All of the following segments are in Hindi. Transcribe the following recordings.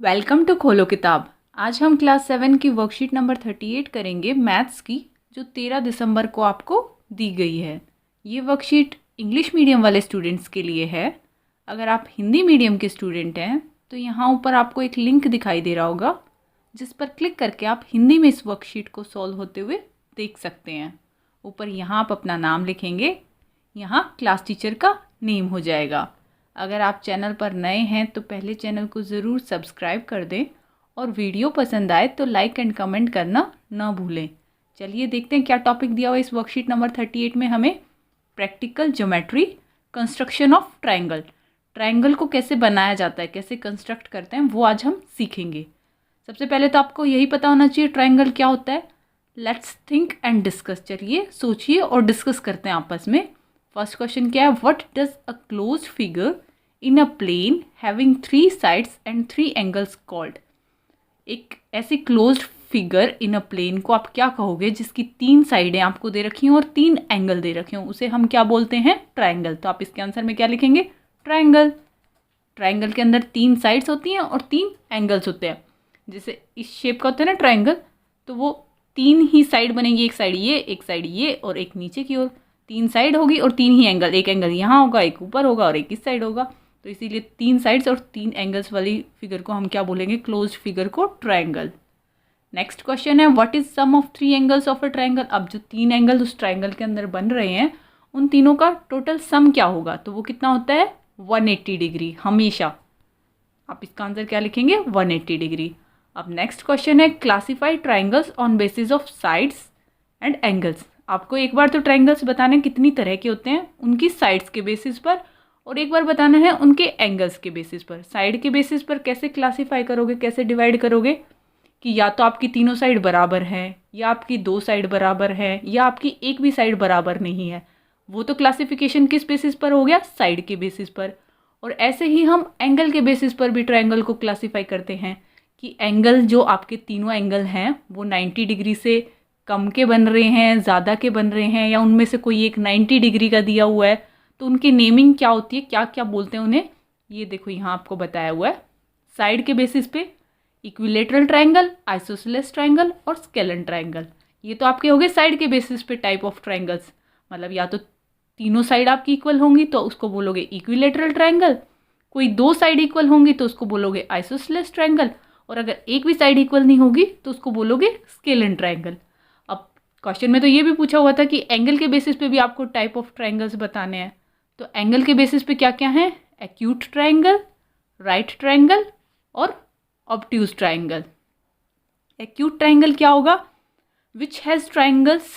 वेलकम टू खोलो किताब। आज हम क्लास 7 की वर्कशीट नंबर 38 करेंगे मैथ्स की, जो 13 दिसंबर को आपको दी गई है। ये वर्कशीट इंग्लिश मीडियम वाले स्टूडेंट्स के लिए है। अगर आप हिंदी मीडियम के स्टूडेंट हैं तो यहाँ ऊपर आपको एक लिंक दिखाई दे रहा होगा, जिस पर क्लिक करके आप हिंदी में इस वर्कशीट को सॉल्व होते हुए देख सकते हैं। ऊपर यहाँ आप अपना नाम लिखेंगे, यहाँ क्लास टीचर का नेम हो जाएगा। अगर आप चैनल पर नए हैं तो पहले चैनल को ज़रूर सब्सक्राइब कर दें और वीडियो पसंद आए तो लाइक एंड कमेंट करना ना भूलें। चलिए देखते हैं क्या टॉपिक दिया हुआ है इस वर्कशीट नंबर 38 में हमें। Practical geometry, construction of triangle. Triangle को कैसे बनाया जाता है, कैसे कंस्ट्रक्ट करते हैं, वो आज हम सीखेंगे। सबसे पहले तो आपको यही पता होना चाहिए ट्रायंगल क्या होता है। Let's think and discuss. चलिए सोचिए और डिस्कस करते हैं आपस में। फर्स्ट क्वेश्चन क्या है, what does a closed figure in a plane having 3 sides and 3 angles called. एक ऐसी closed figure in a plane को आप क्या कहोगे जिसकी 3 साइडें आपको दे रखी हों और 3 एंगल दे रखे हों, उसे हम क्या बोलते हैं, ट्रायंगल। तो आप इसके आंसर में क्या लिखेंगे, ट्रायंगल। ट्रायंगल के अंदर 3 साइड्स होती हैं और 3 एंगल्स होते हैं। जैसे इस शेप का होता है ना ट्रायंगल, तो वो 3 ही साइड बनेंगी, एक साइड ये, एक साइड ये और एक नीचे की ओर। 3 साइड होगी और 3 ही एंगल, एक एंगल यहाँ होगा, एक ऊपर होगा और एक इस साइड होगा। तो इसीलिए 3 साइड्स और 3 एंगल्स वाली फिगर को हम क्या बोलेंगे, क्लोज्ड फिगर को ट्रायंगल। नेक्स्ट क्वेश्चन है, what is sum of 3 angles of a triangle. अब जो 3 एंगल उस ट्रायंगल के अंदर बन रहे हैं, उन तीनों का टोटल सम क्या होगा। तो वो कितना होता है, 180 डिग्री हमेशा। आप इसका आंसर क्या लिखेंगे, 180 डिग्री। अब नेक्स्ट क्वेश्चन है, classify triangles on basis of sides and angles. आपको एक बार तो ट्राइंगल्स बताने कितनी तरह के होते हैं उनकी साइड्स के बेसिस पर, और एक बार बताना है उनके एंगल्स के बेसिस पर। साइड के बेसिस पर कैसे क्लासीफाई करोगे, कैसे डिवाइड करोगे कि या तो आपकी तीनों साइड बराबर हैं, या आपकी 2 साइड बराबर है, या आपकी एक भी साइड बराबर नहीं है। वो तो क्लासिफिकेशन किस बेसिस पर हो गया, साइड के बेसिस पर। और ऐसे ही हम एंगल के बेसिस पर भी ट्रायंगल को क्लासीफाई करते हैं कि एंगल, जो आपके तीनों एंगल हैं वो 90 डिग्री से कम के बन रहे हैं, ज़्यादा के बन रहे हैं, या उनमें से कोई एक 90 डिग्री का दिया हुआ है, तो उनकी नेमिंग क्या होती है, क्या क्या बोलते हैं उन्हें, ये देखो यहाँ आपको बताया हुआ है। साइड के बेसिस पे इक्विलेटरल ट्रायंगल, आइसोसेलेस ट्रायंगल और स्केलन ट्रायंगल। ये तो आपके हो गए साइड के बेसिस पे टाइप ऑफ ट्रायंगल्स। मतलब या तो तीनों साइड आपकी इक्वल होंगी तो उसको बोलोगे इक्विलेटरल ट्रायंगल, कोई 2 साइड इक्वल होंगी तो उसको बोलोगे आइसोसेलेस ट्रायंगल, और अगर एक भी साइड इक्वल नहीं होगी तो उसको बोलोगे स्केलन ट्रायंगल। अब क्वेश्चन में तो ये भी पूछा हुआ था कि एंगल के बेसिस पे भी आपको टाइप ऑफ ट्रायंगल्स बताने हैं। तो एंगल के बेसिस पे क्या क्या है, एक्यूट ट्रायंगल, राइट ट्रायंगल और ऑब्ट्यूज ट्रायंगल। एक्यूट ट्रायंगल क्या होगा, which has triangles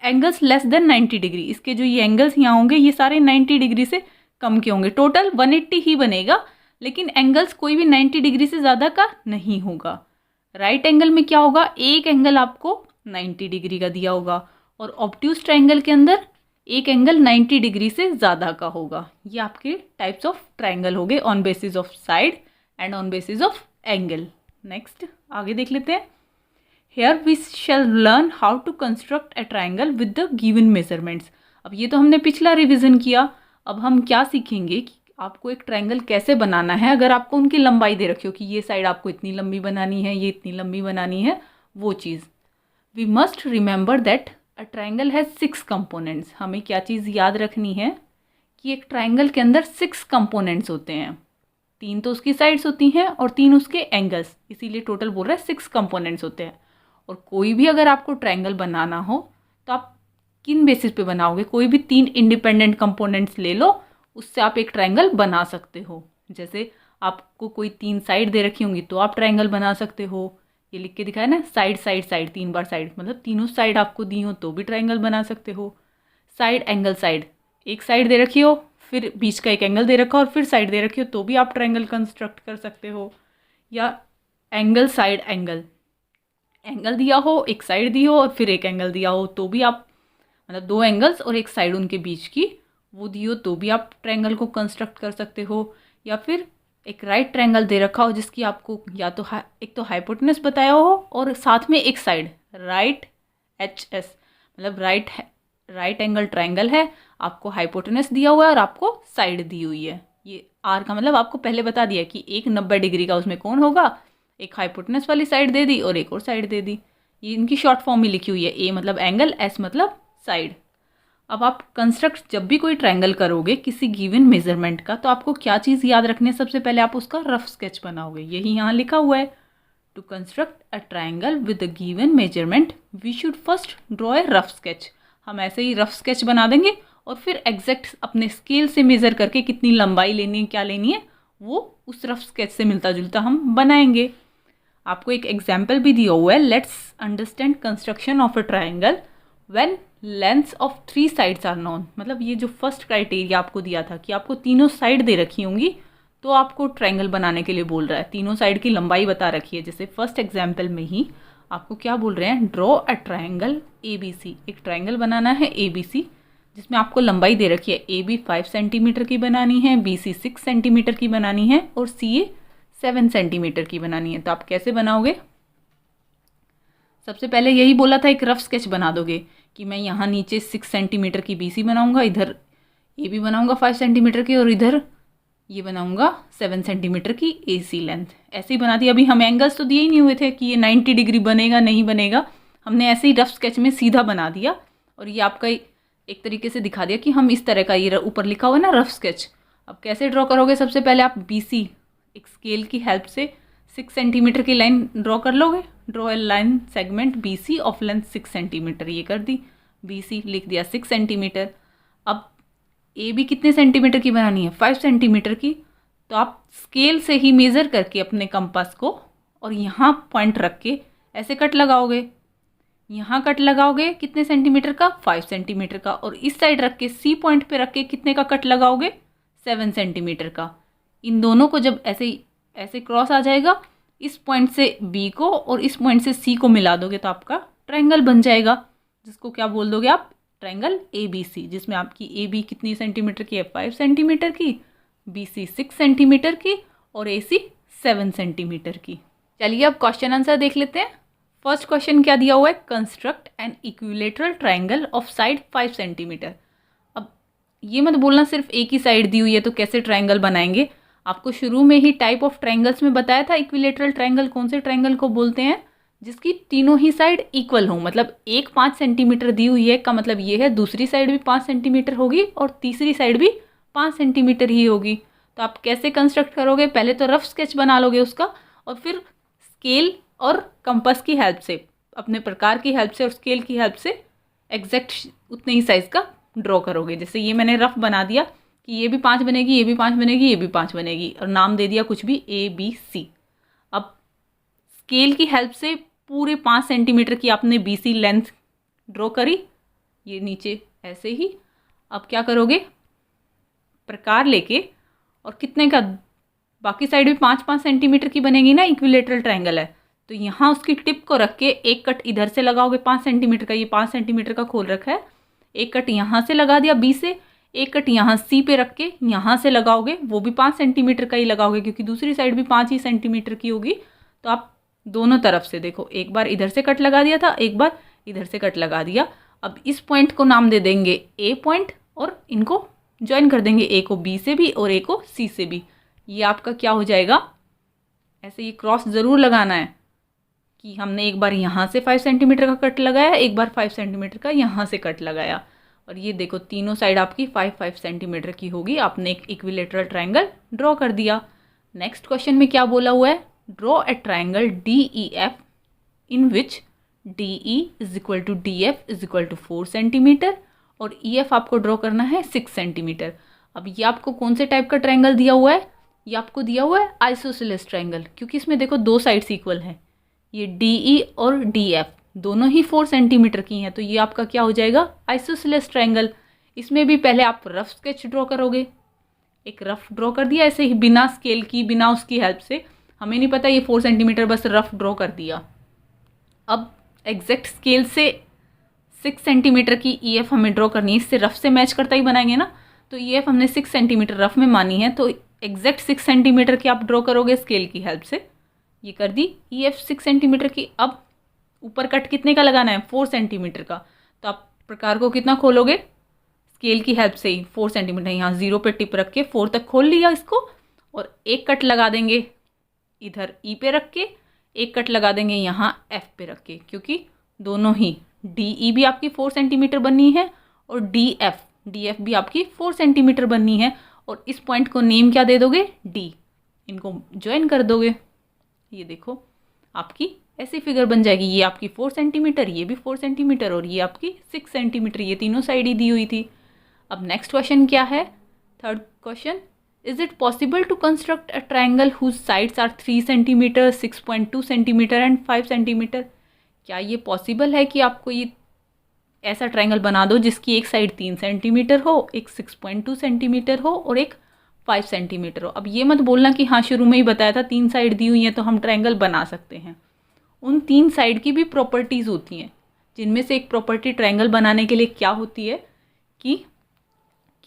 angles less than 90 degree. इसके जो ये एंगल्स यहाँ होंगे ये सारे 90 डिग्री से कम के होंगे। टोटल 180 ही बनेगा, लेकिन एंगल्स कोई भी 90 डिग्री से ज़्यादा का नहीं होगा। राइट एंगल में क्या होगा, एक एंगल आपको 90 डिग्री का दिया होगा, और ऑब्ट्यूज ट्रायंगल के अंदर एक एंगल 90 डिग्री से ज़्यादा का होगा। ये आपके टाइप्स ऑफ ट्रायंगल हो गए on basis of side and on basis of angle. Next आगे देख लेते हैं। Here we shall learn how to construct a triangle with the given measurements। अब ये तो हमने पिछला रिवीजन किया, अब हम क्या सीखेंगे कि आपको एक ट्रायंगल कैसे बनाना है अगर आपको उनकी लंबाई दे रखी हो कि ये साइड आपको इतनी लंबी बनानी है, ये इतनी लंबी बनानी है, वो चीज़। We must remember that a triangle has 6 components. हमें क्या चीज़ याद रखनी है कि एक ट्रायंगल के अंदर 6 कंपोनेंट्स होते हैं। 3 तो उसकी साइड्स होती हैं और 3 उसके एंगल्स, इसीलिए टोटल बोल रहा है 6 कंपोनेंट्स होते हैं। और कोई भी अगर आपको ट्रायंगल बनाना हो तो आप किन बेसिस पे बनाओगे, कोई भी 3 इंडिपेंडेंट कंपोनेंट्स ले लो, उससे आप एक ट्रायंगल बना सकते हो। जैसे आपको कोई 3 साइड दे रखी होंगी तो आप ट्रायंगल बना सकते हो। ये लिख के दिखाया ना, साइड साइड साइड, 3 बार साइड, मतलब तीनों साइड आपको दी हो तो भी ट्रायंगल बना सकते हो। साइड एंगल साइड, एक साइड दे रखी हो, फिर बीच का एक एंगल दे रखा हो और फिर साइड दे रखी हो तो भी आप ट्रायंगल कंस्ट्रक्ट कर सकते हो। या एंगल साइड एंगल, एंगल दिया हो, एक साइड दी हो और फिर एक एंगल दिया हो तो भी आप, मतलब 2 एंगल्स और एक साइड उनके बीच की वो दी हो तो भी आप ट्रायंगल को कंस्ट्रक्ट कर सकते हो। या फिर एक राइट ट्रायंगल दे रखा हो जिसकी आपको या तो एक तो हाइपोटेनस बताया हो और साथ में एक साइड राइट HS, मतलब राइट एंगल ट्रायंगल है, आपको हाइपोटेनस दिया हुआ है और आपको साइड दी हुई है। ये आर का मतलब आपको पहले बता दिया कि एक 90 डिग्री का उसमें कौन होगा, एक हाइपोटेनस वाली साइड दे दी और एक और साइड दे दी। ये इनकी शॉर्ट फॉर्म में लिखी हुई है, ए मतलब एंगल, एस मतलब साइड। अब आप कंस्ट्रक्ट जब भी कोई ट्रायंगल करोगे किसी गिवन मेजरमेंट का, तो आपको क्या चीज़ याद रखनी है, सबसे पहले आप उसका रफ स्केच बनाओगे। यही यहाँ लिखा हुआ है, to construct a triangle with a given measurement we should first draw a rough sketch. हम ऐसे ही रफ स्केच बना देंगे और फिर एग्जैक्ट अपने स्केल से मेज़र करके कितनी लंबाई लेनी है, क्या लेनी है, वो उस रफ स्केच से मिलता जुलता हम बनाएंगे। आपको एक एग्जाम्पल भी दिया हुआ है, let's understand construction of a triangle when lengths of 3 sides are known. मतलब ये जो फर्स्ट क्राइटेरिया आपको दिया था कि आपको तीनों साइड दे रखी होंगी तो आपको ट्रायंगल बनाने के लिए बोल रहा है, तीनों साइड की लंबाई बता रखी है। जैसे फर्स्ट एग्जाम्पल में ही आपको क्या बोल रहे हैं, ड्रॉ अ ट्रायंगल ABC। एक ट्रायंगल बनाना है ABC जिसमें आपको लंबाई दे रखी है, AB 5 सेंटीमीटर की बनानी है, BC 6 सेंटीमीटर की बनानी है और CA 7 सेंटीमीटर की बनानी है। तो आप कैसे बनाओगे, सबसे पहले यही बोला था एक रफ स्केच बना दोगे कि मैं यहाँ नीचे 6 सेंटीमीटर की BC बनाऊंगा, इधर AB बनाऊंगा 5 सेंटीमीटर की और इधर ये बनाऊंगा 7 सेंटीमीटर की AC लेंथ। ऐसे ही बना दिया। अभी हमें एंगल्स तो दिए ही नहीं हुए थे कि ये 90 डिग्री बनेगा नहीं बनेगा, हमने ऐसे ही रफ स्केच में सीधा बना दिया और ये आपका एक तरीके से दिखा दिया कि हम इस तरह का, ये ऊपर लिखा हुआ है ना रफ स्केच। अब कैसे ड्रॉ करोगे, सबसे पहले आप BC एक स्केल की हेल्प से 6 सेंटीमीटर की लाइन ड्रॉ कर लोगे। Draw a line segment BC of length 6 centimetre, ये कर दी, BC लिख दिया 6 सेंटीमीटर। अब AB कितने सेंटीमीटर की बनानी है, 5 सेंटीमीटर की। तो आप स्केल से ही मेज़र करके अपने कंपास को और यहाँ पॉइंट रख के ऐसे कट लगाओगे। यहाँ कट लगाओगे कितने सेंटीमीटर का, 5 सेंटीमीटर का, और इस साइड रख के C पॉइंट पे रख के कितने का कट लगाओगे, 7 सेंटीमीटर का। इन दोनों को जब ऐसे क्रॉस आ जाएगा, इस पॉइंट से B को और इस पॉइंट से C को मिला दोगे तो आपका ट्रायंगल बन जाएगा, जिसको क्या बोल दोगे आप, ट्रायंगल ABC, जिसमें आपकी AB कितनी सेंटीमीटर की है, 5 सेंटीमीटर की, BC 6 सेंटीमीटर की और AC 7 सेंटीमीटर की। चलिए अब क्वेश्चन आंसर देख लेते हैं। फर्स्ट क्वेश्चन क्या दिया हुआ है, construct an equilateral triangle of side 5 centimetre. अब ये मत बोलना सिर्फ एक ही साइड दी हुई है तो कैसे ट्रायंगल बनाएंगे। आपको शुरू में ही टाइप ऑफ ट्रायंगल्स में बताया था इक्विलेटरल ट्रायंगल कौन से ट्रायंगल को बोलते हैं, जिसकी तीनों ही साइड इक्वल हो। मतलब एक 5 सेंटीमीटर दी हुई है का मतलब ये है दूसरी साइड भी 5 सेंटीमीटर होगी और तीसरी साइड भी 5 सेंटीमीटर ही होगी। तो आप कैसे कंस्ट्रक्ट करोगे, पहले तो रफ स्केच बना लोगे उसका और फिर स्केल और कंपास की हेल्प से, अपने प्रकार की हेल्प से और स्केल की हेल्प से एग्जैक्ट उतने ही साइज़ का ड्रॉ करोगे। जैसे ये मैंने रफ बना दिया कि ये भी 5 बनेगी, ये भी 5 बनेगी, ये भी 5 बनेगी और नाम दे दिया कुछ भी ABC। अब स्केल की हेल्प से पूरे 5 सेंटीमीटर की आपने BC लेंथ ड्रॉ करी, ये नीचे ऐसे ही। अब क्या करोगे, प्रकार लेके और कितने का, बाकी साइड भी 5-5 सेंटीमीटर की बनेगी ना, इक्विलेटरल ट्रायंगल है तो यहाँ उसकी टिप को रख के एक कट इधर से लगाओगे 5 सेंटीमीटर का, ये 5 सेंटीमीटर का खोल रखा है, एक कट यहाँ से लगा दिया B से, एक कट यहाँ C पे रख के यहाँ से लगाओगे, वो भी 5 सेंटीमीटर का ही लगाओगे क्योंकि दूसरी साइड भी 5 ही सेंटीमीटर की होगी। तो आप दोनों तरफ से देखो, एक बार इधर से कट लगा दिया था, एक बार इधर से कट लगा दिया। अब इस पॉइंट को नाम दे देंगे A पॉइंट और इनको ज्वाइन कर देंगे, A को B से भी और A को C से भी। ये आपका क्या हो जाएगा, ऐसे ये क्रॉस ज़रूर लगाना है कि हमने एक बार यहाँ से 5 सेंटीमीटर का कट लगाया, एक बार 5 सेंटीमीटर का यहाँ से कट लगाया और ये देखो तीनों साइड आपकी 5-5 सेंटीमीटर की होगी। आपने एक इक्विलेटरल ट्रायंगल ड्रॉ कर दिया। नेक्स्ट क्वेश्चन में क्या बोला हुआ है, draw a triangle DEF in which DE is equal to DF is equal to 4 centimetre और EF आपको ड्रॉ करना है 6 सेंटीमीटर। अब ये आपको कौन से टाइप का ट्रायंगल दिया हुआ है, ये आपको दिया हुआ है आइसोसेलेस ट्रायंगल, क्योंकि इसमें देखो दो साइड्स इक्वल हैं, ये DE और DF दोनों ही 4 सेंटीमीटर की हैं, तो ये आपका क्या हो जाएगा, आइसोसेलेस ट्रायंगल। इसमें भी पहले आप रफ स्केच ड्रॉ करोगे, एक रफ ड्रॉ कर दिया ऐसे ही बिना स्केल की, बिना उसकी हेल्प से, हमें नहीं पता ये 4 सेंटीमीटर, बस रफ ड्रॉ कर दिया। अब एग्जैक्ट स्केल से 6 सेंटीमीटर की EF हमें ड्रॉ करनी है, इससे रफ से मैच करता ही बनाएंगे ना। तो EF हमने 6 सेंटीमीटर रफ में मानी है, तो एग्जैक्ट 6 सेंटीमीटर की आप ड्रॉ करोगे स्केल की हेल्प से, ये कर दी EF 6 सेंटीमीटर की। अब ऊपर कट कितने का लगाना है, 4 सेंटीमीटर का, तो आप प्रकार को कितना खोलोगे, स्केल की हेल्प से ही 4 सेंटीमीटर, यहाँ 0 पे टिप रख के 4 तक खोल लिया इसको और एक कट लगा देंगे इधर ई पे रख के, एक कट लगा देंगे यहाँ एफ पे रख के, क्योंकि दोनों ही डी ई भी आपकी 4 सेंटीमीटर बननी है और डी एफ भी आपकी 4 सेंटीमीटर बननी है। और इस पॉइंट को नेम क्या दे दोगे, डी, इनको ज्वाइन कर दोगे। ये देखो आपकी ऐसी फिगर बन जाएगी, ये आपकी 4 सेंटीमीटर, ये भी 4 सेंटीमीटर और ये आपकी 6 सेंटीमीटर, ये तीनों साइड ही दी हुई थी। अब नेक्स्ट क्वेश्चन क्या है, third question, is it possible to construct a triangle whose sides are 3 centimetre, 6.2 centimetre and 5 centimetre. क्या ये पॉसिबल है कि आपको ये ऐसा ट्राइंगल बना दो जिसकी एक साइड 3 सेंटीमीटर हो, एक 6.2 सेंटीमीटर हो और एक 5 सेंटीमीटर हो। अब ये मत बोलना कि हाँ शुरू में ही बताया था 3 साइड दी हुई हैं तो हम ट्राइंगल बना सकते हैं। उन 3 साइड की भी प्रॉपर्टीज़ होती हैं, जिनमें से एक प्रॉपर्टी ट्राइंगल बनाने के लिए क्या होती है कि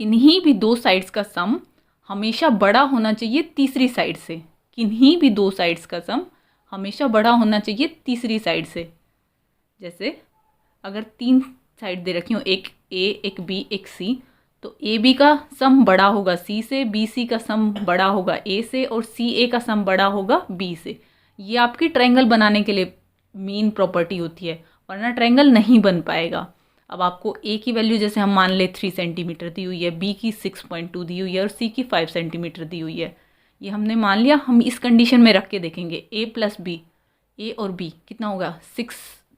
किन्हीं भी 2 साइड्स का सम हमेशा बड़ा होना चाहिए तीसरी साइड से। किन्हीं भी 2 साइड्स का सम हमेशा बड़ा होना चाहिए तीसरी साइड से। जैसे अगर 3 साइड दे रखी हो, एक ए, एक बी, एक सी, तो ए बी का सम बड़ा होगा सी से, बी सी का सम बड़ा होगा ए से और सी ए का सम बड़ा होगा बी से। ये आपकी ट्रायंगल बनाने के लिए मेन प्रॉपर्टी होती है, वरना ट्रायंगल नहीं बन पाएगा। अब आपको ए की वैल्यू जैसे हम मान ले 3 सेंटीमीटर दी हुई है, बी की 6.2 दी हुई है और सी की 5 सेंटीमीटर दी हुई है। ये हमने मान लिया। हम इस कंडीशन में रख के देखेंगे ए प्लस बी, ए और बी कितना होगा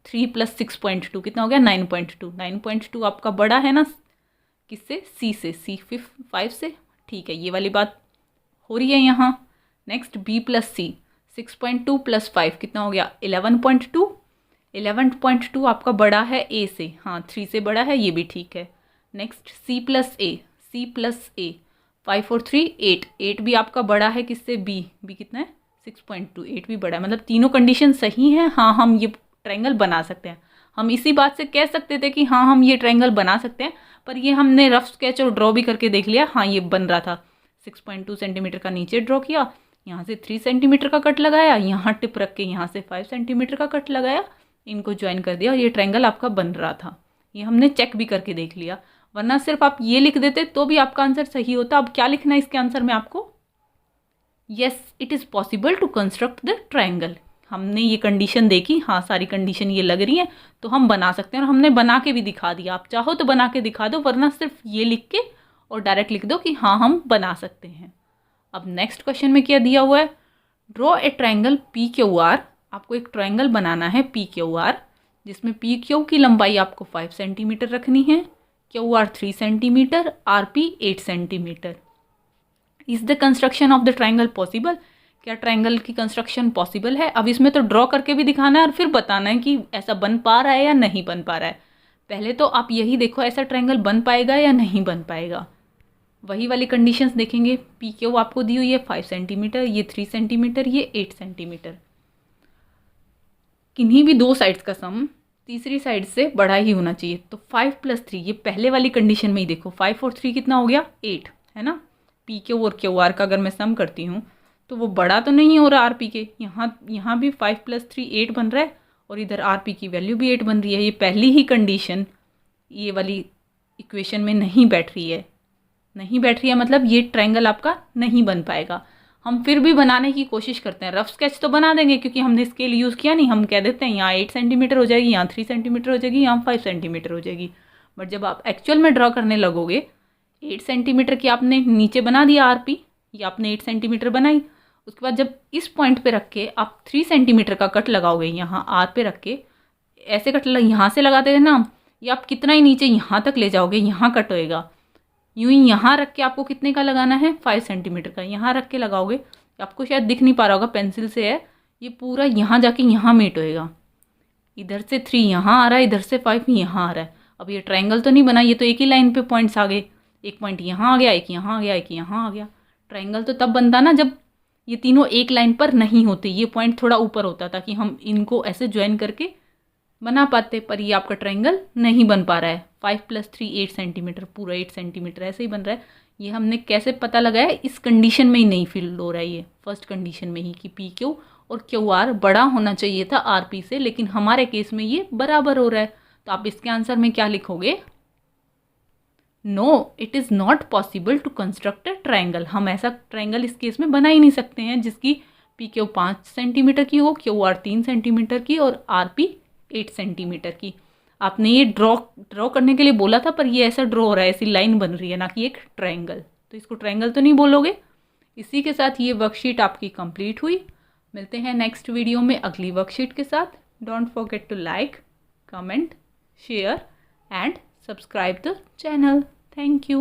3 + 6.2 कितना हो गया 9.2। 9.2 आपका बड़ा है ना किससे, सी से, सी 5 से। ठीक है, ये वाली बात हो रही है यहाँ। नेक्स्ट बी प्लस सी, 6.2 + 5 कितना हो गया 11.2। 11.2 आपका बड़ा है ए से, हाँ 3 से बड़ा है, ये भी ठीक है। नेक्स्ट सी प्लस ए, 5 और 3 8, 8 भी आपका बड़ा है किससे, बी, बी कितना है 6.2, 8 भी बड़ा है। मतलब तीनों कंडीशन सही हैं, हाँ हम ये ट्रायंगल बना सकते हैं। हम इसी बात से कह सकते थे कि हाँ हम ये ट्रायंगल बना सकते हैं, पर ये हमने रफ स्केच और ड्रॉ भी करके देख लिया, हाँ ये बन रहा था। 6.2 सेंटीमीटर का नीचे ड्रॉ किया, यहाँ से 3 सेंटीमीटर का कट लगाया, यहाँ टिप रख के यहाँ से 5 सेंटीमीटर का कट लगाया, इनको ज्वाइन कर दिया और ये ट्रायंगल आपका बन रहा था। ये हमने चेक भी करके देख लिया, वरना सिर्फ आप ये लिख देते तो भी आपका आंसर सही होता। अब क्या लिखना है इसके आंसर में आपको, yes it is possible to construct the triangle. हमने ये कंडीशन देखी, हाँ सारी कंडीशन ये लग रही है तो हम बना सकते हैं, और हमने बना के भी दिखा दिया। आप चाहो तो बना के दिखा दो, वरना सिर्फ ये लिख के और डायरेक्ट लिख दो कि हाँ हम बना सकते हैं। अब नेक्स्ट क्वेश्चन में क्या दिया हुआ है, draw a triangle P Q R. आपको एक ट्रायंगल बनाना है पी क्यू आर, जिसमें पी क्यू की लंबाई आपको 5 सेंटीमीटर रखनी है, Q R 3 centimetre, R P 8 centimetre. Is the construction of the triangle possible. क्या ट्रायंगल की कंस्ट्रक्शन पॉसिबल है। अब इसमें तो ड्रॉ करके भी दिखाना है और फिर बताना है कि ऐसा बन पा रहा है या नहीं बन पा रहा है। पहले तो आप यही देखो ऐसा ट्रायंगल बन पाएगा या नहीं बन पाएगा। वही वाली कंडीशंस देखेंगे। पी क्यू आपको दी हुई है 5 सेंटीमीटर, ये 3 सेंटीमीटर, ये 8 सेंटीमीटर। किन्हीं भी 2 साइड्स का सम तीसरी साइड से बड़ा ही होना चाहिए। तो 5 + 3, ये पहले वाली कंडीशन में ही देखो 5 और 3 कितना हो गया 8 है ना। पी क्यू और क्यू आर का अगर मैं सम करती हूँ तो वो बड़ा तो नहीं हो रहा आर पी के। यहाँ भी 5 + 3 8 बन रहा है और इधर आर पी की वैल्यू भी 8 बन रही है। ये पहली ही कंडीशन ये वाली इक्वेशन में नहीं बैठ रही है। नहीं बैठ रही है मतलब ये ट्रायंगल आपका नहीं बन पाएगा। हम फिर भी बनाने की कोशिश करते हैं। रफ स्केच तो बना देंगे क्योंकि हमने स्केल यूज़ किया नहीं। हम कह देते हैं यहाँ 8 सेंटीमीटर हो जाएगी, यहाँ 3 सेंटीमीटर हो जाएगी, यहाँ 5 सेंटीमीटर हो जाएगी। बट जब आप एक्चुअल में ड्रॉ करने लगोगे 8 सेंटीमीटर की आपने नीचे बना दिया आर पी, या आपने 8 सेंटीमीटर बनाई। उसके बाद जब इस पॉइंट पे रख के आप 3 सेंटीमीटर का कट लगाओगे यहाँ आर पे रख के, ऐसे कट यहाँ से लगाते थे ना, या आप कितना ही नीचे यहाँ तक ले जाओगे यहाँ कट होएगा। यूँ ही यहाँ रख के आपको कितने का लगाना है 5 सेंटीमीटर का, यहाँ रख के लगाओगे। आपको शायद दिख नहीं पा रहा होगा, पेंसिल से है, ये पूरा यहाँ जाके यहाँ मीट होएगा। इधर से 3 यहाँ आ रहा है, इधर से 5 यहाँ आ रहा है। अब ये ट्रायंगल तो नहीं बना, ये तो एक ही लाइन पे पॉइंट्स आ गए। एक पॉइंट यहाँ आ गया, एक यहाँ आ गया, एक यहाँ आ गया। ट्रायंगल तो तब बनता ना जब ये तीनों एक लाइन पर नहीं होते, ये पॉइंट थोड़ा ऊपर होता ताकि हम इनको ऐसे ज्वाइन करके बना पाते। पर ये आपका ट्रायंगल नहीं बन पा रहा है। 5 + 3 8 सेंटीमीटर, पूरा 8 सेंटीमीटर ऐसे ही बन रहा है। ये हमने कैसे पता लगाया, इस कंडीशन में ही नहीं फिल हो रहा है ये, फर्स्ट कंडीशन में ही कि पी क्यू और क्यू आर बड़ा होना चाहिए था आर पी से, लेकिन हमारे केस में ये बराबर हो रहा है। तो आप इसके आंसर में क्या लिखोगे, no, it is not possible to construct a triangle. हम ऐसा ट्रायंगल इस केस में बना ही नहीं सकते हैं जिसकी पी क्यू 5 सेंटीमीटर की हो, क्यू आर 3 सेंटीमीटर की और आर पी 8 सेंटीमीटर की। आपने ये ड्रॉ करने के लिए बोला था, पर ये ऐसा ड्रॉ हो रहा है, ऐसी लाइन बन रही है, ना कि एक ट्रायंगल। तो इसको ट्रायंगल तो नहीं बोलोगे। इसी के साथ ये वर्कशीट आपकी कंप्लीट हुई। मिलते हैं नेक्स्ट वीडियो में अगली वर्कशीट के साथ। Don't forget to like, comment, share and subscribe the channel. Thank you.